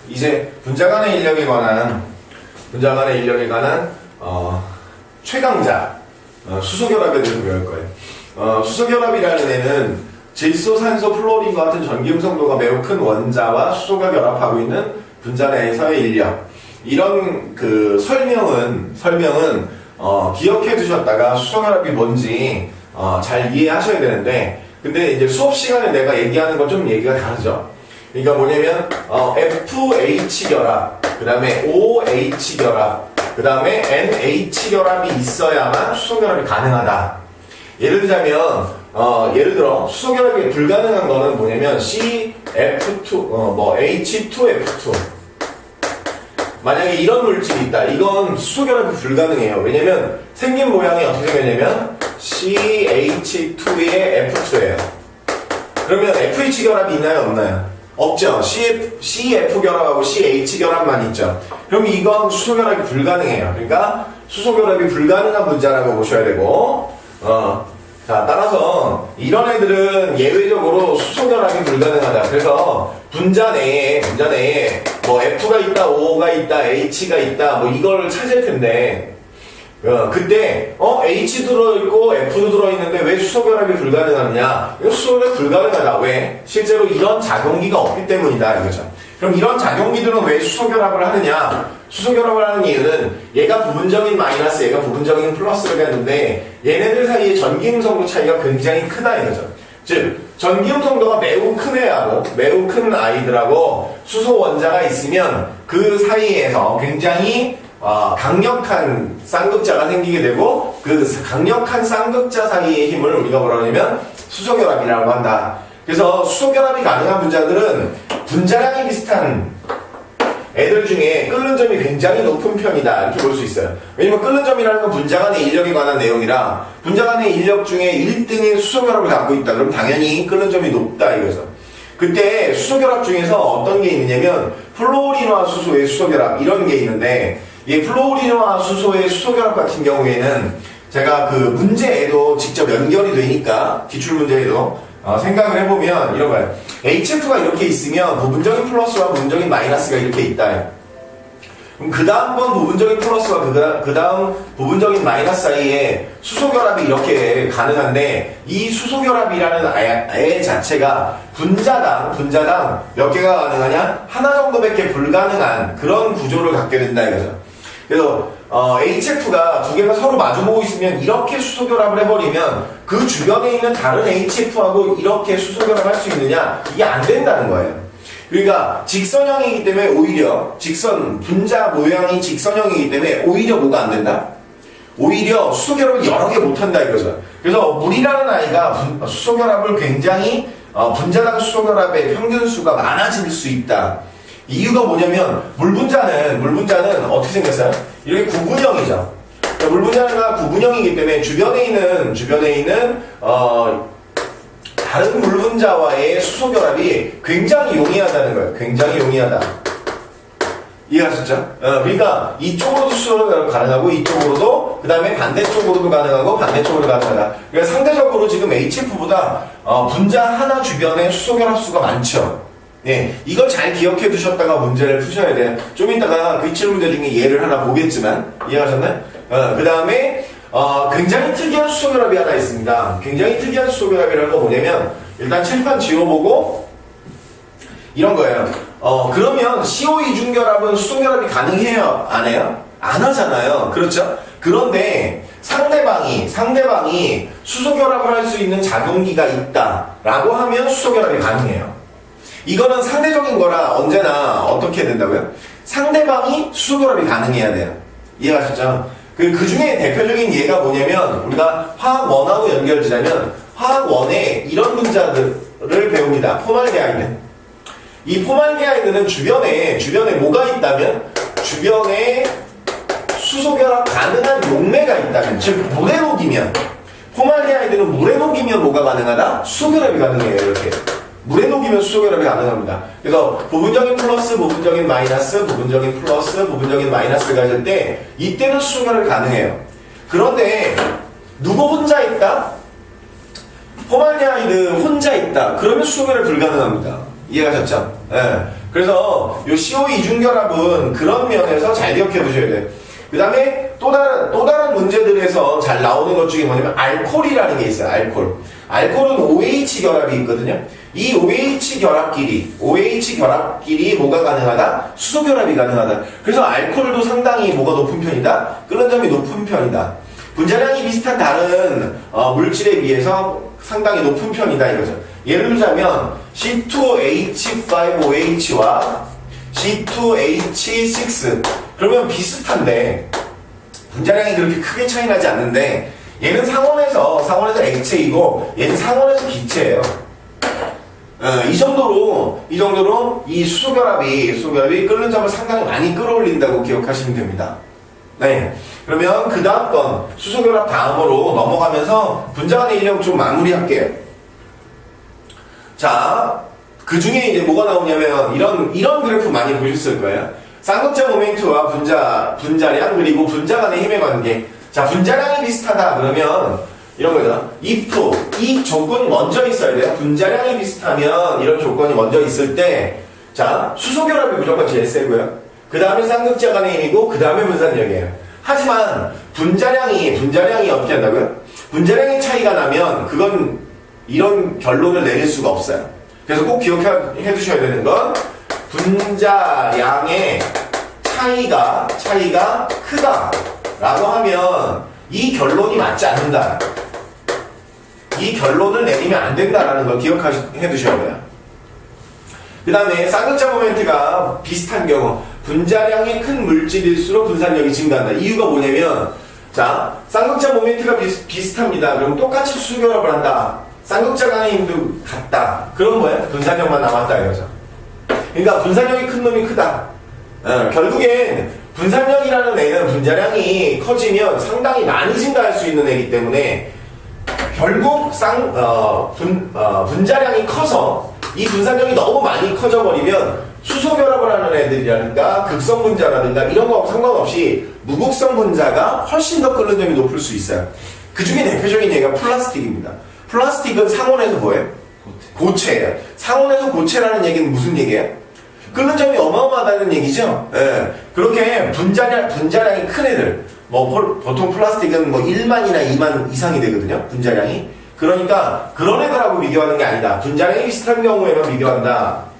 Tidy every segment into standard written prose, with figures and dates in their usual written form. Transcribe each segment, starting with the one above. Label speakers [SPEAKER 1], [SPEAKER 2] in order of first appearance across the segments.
[SPEAKER 1] 이제 분자 간의 인력에 관한 최강자 수소결합에 대해서 배울 거예요. 수소결합이라는 애는 질소, 산소, 플로린과 같은 전기음 성도가 매우 큰 원자와 수소가 결합하고 있는 분자 내에서의 인력. 이런 그 설명은 기억해 두셨다가 수소결합이 뭔지 잘 이해하셔야 되는데, 근데 이제 수업 시간에 내가 얘기하는 건 좀 얘기가 다르죠. 그러니까 뭐냐면 FH 결합, 그 다음에 OH 결합, 그 다음에 NH 결합이 있어야만 수소결합이 가능하다. 예를 들어 수소결합이 불가능한 거는 뭐냐면 CF2, H2F2. 만약에 이런 물질이 있다. 이건 수소결합이 불가능해요. 왜냐면 생긴 모양이 어떻게 생겼냐면 CH2의 F2예요. 그러면 FH 결합이 있나요? 없나요? 없죠. CF 결합하고 CH 결합만 있죠. 그럼 이건 수소결합이 불가능해요. 그러니까 수소결합이 불가능한 분자라고 보셔야 되고, 자, 따라서 이런 애들은 예외적으로 수소결합이 불가능하다. 그래서 분자 내에 뭐 F가 있다, O가 있다, H가 있다, 뭐 이걸 찾을 텐데, 그때 H 들어있고 F도 들어있는데 왜 수소결합이 불가능하느냐? 이거 수소결합이 불가능하다. 왜? 실제로 이런 작용기가 없기 때문이다 이거죠. 그럼 이런 작용기들은 왜 수소결합을 하느냐? 수소결합을 하는 이유는 얘가 부분적인 마이너스, 얘가 부분적인 플러스를 했는데 얘네들 사이의 전기음 성도 차이가 굉장히 크다 이거죠. 즉 전기음 성도가 매우 큰 애하고 매우 큰 아이들하고 수소 원자가 있으면 그 사이에서 굉장히 강력한 쌍극자가 생기게 되고, 그 강력한 쌍극자 사이의 힘을 우리가 뭐라고 하냐면 수소결합이라고 한다. 그래서 수소결합이 가능한 분자들은 분자량이 비슷한 애들 중에 끓는 점이 굉장히 높은 편이다 이렇게 볼 수 있어요. 왜냐면 끓는 점이라는 건 분자 간의 인력에 관한 내용이라, 분자 간의 인력 중에 1등의 수소결합을 갖고 있다. 그럼 당연히 끓는 점이 높다 이거죠. 그때 수소결합 중에서 어떤 게 있느냐면 플로린과 수소의 수소결합 이런 게 있는데, 이 플로린과 수소의 수소결합 같은 경우에는 제가 그 문제에도 직접 연결이 되니까 기출문제에도 생각을 해보면 이런 거예요. HF가 이렇게 있으면 부분적인 플러스와 부분적인 마이너스가 이렇게 있다. 그럼 그 다음번 부분적인 플러스와 그 다음 부분적인 마이너스 사이에 수소결합이 이렇게 가능한데, 이 수소결합이라는 애 자체가 분자당 몇 개가 가능하냐? 하나 정도밖에 불가능한 그런 구조를 갖게 된다 이거죠. 그래서 HF가 두 개가 서로 마주보고 있으면 이렇게 수소결합을 해버리면 그 주변에 있는 다른 HF하고 이렇게 수소결합할 수 있느냐? 이게 안 된다는 거예요. 그러니까 직선형이기 때문에 오히려 분자 모양이 직선형이기 때문에 오히려 뭐가 안 된다? 오히려 수소결합을 여러 개 못한다 이거죠. 그래서 물이라는 아이가 수소결합을 굉장히 분자당 수소결합의 평균수가 많아질 수 있다. 이유가 뭐냐면 물분자는 어떻게 생겼어요? 이렇게 구분형이죠. 그러니까 물분자가 구분형이기 때문에 주변에 있는 다른 물분자와의 수소결합이 굉장히 용이하다는 거예요. 굉장히 용이하다. 이해하셨죠? 그러니까 이쪽으로도 수소결합 가능하고 이쪽으로도, 그 다음에 반대쪽으로도 가능하고 반대쪽으로 가능하다. 그러니까 상대적으로 지금 HF보다 분자 하나 주변에 수소결합 수가 많죠. 예, 이걸 잘 기억해 두셨다가 문제를 푸셔야 돼요. 좀 이따가 기출 문제 중에 예를 하나 보겠지만, 이해하셨나요? 그 다음에 굉장히 특이한 수소결합이 하나 있습니다. 굉장히 특이한 수소결합이라는 거 뭐냐면, 일단 칠판 지워보고 이런 거예요. 그러면 CO 이중결합은 수소결합이 가능해요? 안 해요? 안 하잖아요. 그렇죠? 그런데 상대방이 수소결합을 할 수 있는 작용기가 있다라고 하면 수소결합이 가능해요. 이거는 상대적인 거라 언제나 어떻게 된다고요? 상대방이 수소결합이 가능해야 돼요. 이해가셨죠? 그 중에 대표적인 예가 뭐냐면, 우리가 화학원하고 연결지라면 화학원에 이런 분자들을 배웁니다. 포말데하이드. 이 포말데하이드는 주변에 뭐가 있다면, 주변에 수소결합 가능한 용매가 있다면, 즉 물에 녹이면, 포말데하이드는 물에 녹이면 뭐가 가능하다? 수소결합이 가능해요. 이렇게 물에 녹이면 수소결합이 가능합니다. 그래서 부분적인 플러스, 부분적인 마이너스, 부분적인 플러스, 부분적인 마이너스가 있을 때 이때는 수소결합이 가능해요. 그런데 누구 혼자 있다? 포말데하이드 혼자 있다. 그러면 수소결합이 불가능합니다. 이해가셨죠? 예. 그래서 요 CO 이중결합은 그런 면에서 잘 기억해 두셔야 돼요. 그 다음에 또 다른 문제들에서 잘 나오는 것 중에 뭐냐면 알코올이라는 게 있어요. 알코올은 OH 결합이 있거든요. 이 OH 결합끼리 뭐가 가능하다? 수소 결합이 가능하다. 그래서 알코올도 상당히 뭐가 높은 편이다? 끓는 점이 높은 편이다. 분자량이 비슷한 다른 물질에 비해서 상당히 높은 편이다 이거죠. 예를 들자면 C2H5OH와 C2H6 그러면 비슷한데 분자량이 그렇게 크게 차이 나지 않는데 얘는 상온에서 액체이고 얘는 상온에서 기체예요. 이 정도로 이 수소결합이 끓는 점을 상당히 많이 끌어올린다고 기억하시면 됩니다. 네. 그러면 그 다음 건 수소결합 다음으로 넘어가면서 분자간의 인력 좀 마무리할게요. 자, 그 중에 이제 뭐가 나오냐면 이런 그래프 많이 보셨을 거예요. 쌍극자 모멘트와 분자량 그리고 분자 간의 힘의 관계. 자, 분자량이 비슷하다 그러면 이런 거죠. if 이 조건이 먼저 있어야 돼요. 분자량이 비슷하면 이런 조건이 먼저 있을 때 자, 수소결합이 무조건 제일 세고요. 그 다음에 쌍극자 간의 힘이고 그 다음에 분산력이에요. 하지만 분자량이 어떻게 한다고요? 분자량의 차이가 나면 그건 이런 결론을 내릴 수가 없어요. 그래서 꼭 기억해 두셔야 되는 건 분자량의 차이가 크다라고 하면 이 결론이 맞지 않는다. 이 결론을 내리면 안 된다라는 걸 기억해 두셔야 돼요. 그 다음에 쌍극자 모멘트가 비슷한 경우 분자량이 큰 물질일수록 분산력이 증가한다. 이유가 뭐냐면 자, 쌍극자 모멘트가 비슷합니다. 그럼 똑같이 수소결합을 한다. 쌍극자 간의 힘도 같다. 그럼 뭐예요? 분산력만 남았다 이거죠. 그러니까 분산력이 큰 놈이 크다. 결국엔 분산력이라는 애는 분자량이 커지면 상당히 많이 증가할 수 있는 애이기 때문에 결국 분자량이 커서 이 분산력이 너무 많이 커져버리면 수소결합을 하는 애들이라든가 극성분자라든가 이런 거하고 상관없이 무극성 분자가 훨씬 더 끓는 점이 높을 수 있어요. 그 중에 대표적인 얘기가 플라스틱입니다. 플라스틱은 상온에서 뭐예요? 고체예요. 상온에서 고체라는 얘기는 무슨 얘기예요? 끓는 점이 어마어마하다는 얘기죠. 예. 그렇게 분자량이 큰 애들, 보통 플라스틱은 1만이나 2만 이상이 되거든요. 분자량이. 그러니까 그런 애들하고 비교하는 게 아니다. 분자량이 비슷한 경우에만 비교한다.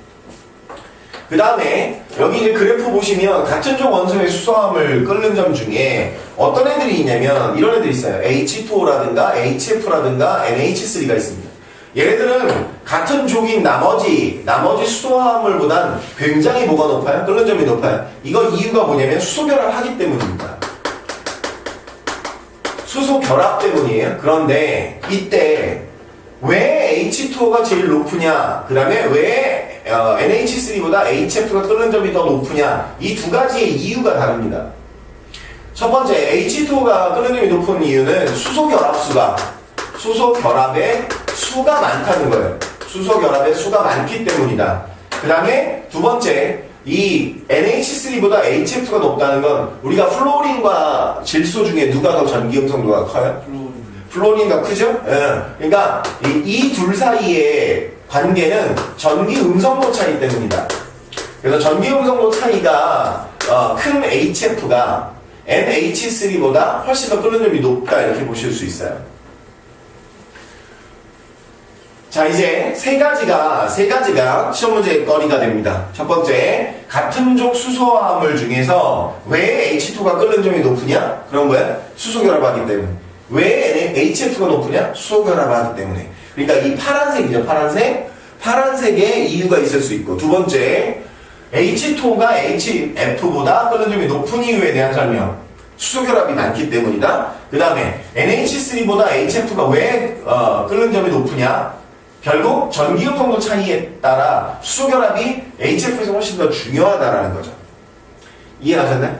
[SPEAKER 1] 그 다음에 여기 이제 그래프 보시면 같은 족 원소의 수소함을 끓는 점 중에 어떤 애들이 있냐면 이런 애들이 있어요. H2O라든가 HF라든가 NH3가 있습니다. 얘네들은 같은 족인 나머지 수소화합물보단 굉장히 뭐가 높아요? 끓는 점이 높아요. 이거 이유가 뭐냐면 수소결합을 하기 때문입니다. 수소결합 때문이에요. 그런데 이때 왜 H2O가 제일 높으냐, 그 다음에 왜 NH3보다 HF가 끓는 점이 더 높으냐, 이 두 가지의 이유가 다릅니다. 첫 번째, H2O가 끓는 점이 높은 이유는 수소결합의 수가 많다는 거예요. 수소결합의 수가 많기 때문이다. 그 다음에 두 번째, 이 NH3보다 HF가 높다는 건 우리가 플로린과 질소 중에 누가 더 전기 음성도가 커요? 플로린이 크죠? 예. 그러니까 이 둘 사이의 관계는 전기 음성도 차이 때문이다. 그래서 전기 음성도 차이가 큰 HF가 NH3보다 훨씬 더 끓는 점이 높다 이렇게 보실 수 있어요. 자, 이제 세 가지가 시험 문제 거리가 됩니다. 첫 번째, 같은 족 수소화합물 중에서 왜 H2가 끓는 점이 높으냐? 그런 거야? 수소결합하기 때문에. 왜 HF가 높으냐? 수소결합하기 때문에. 그러니까 이 파란색이죠. 파란색에 이유가 있을 수 있고. 두 번째, H2가 HF보다 끓는 점이 높은 이유에 대한 설명. 수소결합이 많기 때문이다. 그 다음에 NH3보다 HF가 왜 끓는 점이 높으냐? 결국 전기음성도 차이에 따라 수소결합이 HF에서 훨씬 더 중요하다라는 거죠. 이해하셨나요?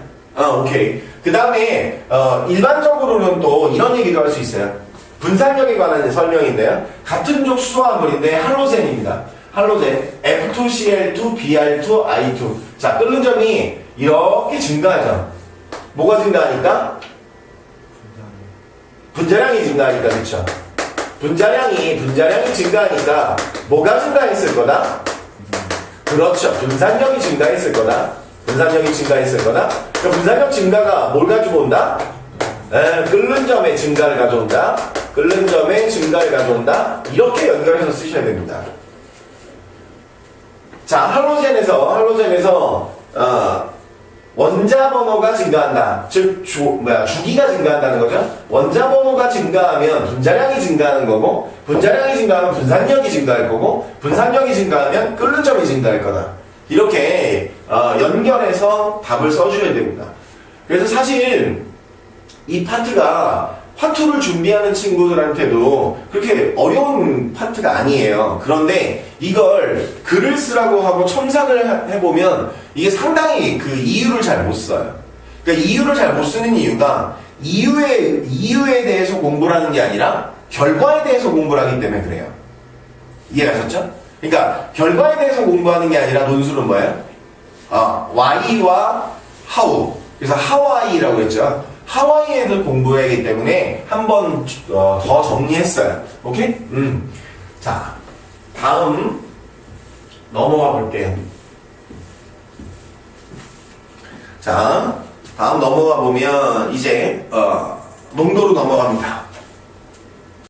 [SPEAKER 1] 오케이. 그 다음에 일반적으로는 또 이런 얘기도 할 수 있어요. 분산력에 관한 설명인데요. 같은 족 수소화물인데 할로젠입니다. 할로젠 F2Cl2Br2I2. 자, 끓는 점이 이렇게 증가하죠. 뭐가 증가하니까? 분자량이 증가하니까, 그렇죠? 분자량이 증가하니까 뭐가 증가했을 거다? 그렇죠. 분산력이 증가했을 거다. 분산력이 증가했을 거다. 그러니까 분산력 증가가 뭘 가지고 온다? 끓는 점의 증가를 가져온다. 끓는 점의 증가를 가져온다. 이렇게 연결해서 쓰셔야 됩니다. 자, 할로젠에서 원자 번호가 증가한다. 즉, 주기가 증가한다는 거죠. 원자 번호가 증가하면 분자량이 증가하는 거고, 분자량이 증가하면 분산력이 증가할 거고, 분산력이 증가하면 끓는 점이 증가할 거다. 이렇게 연결해서 답을 써주셔야 됩니다. 그래서 사실 이 파트가 화투를 준비하는 친구들한테도 그렇게 어려운 파트가 아니에요. 그런데 이걸 글을 쓰라고 하고 첨삭을 해보면 이게 상당히 그 이유를 잘 못 써요. 그러니까 이유를 잘 못 쓰는 이유가 이유에 대해서 공부를 하는 게 아니라 결과에 대해서 공부를 하기 때문에 그래요. 이해가셨죠? 그러니까 결과에 대해서 공부하는 게 아니라 논술은 뭐예요? Y와 how. 그래서 하와이라고 했죠. 하와이에 대해서 공부해야 하기 때문에 한 번 더 정리했어요. 오케이? 자, 다음 넘어가 볼게요. 자, 다음 넘어가 보면 이제 농도로 넘어갑니다.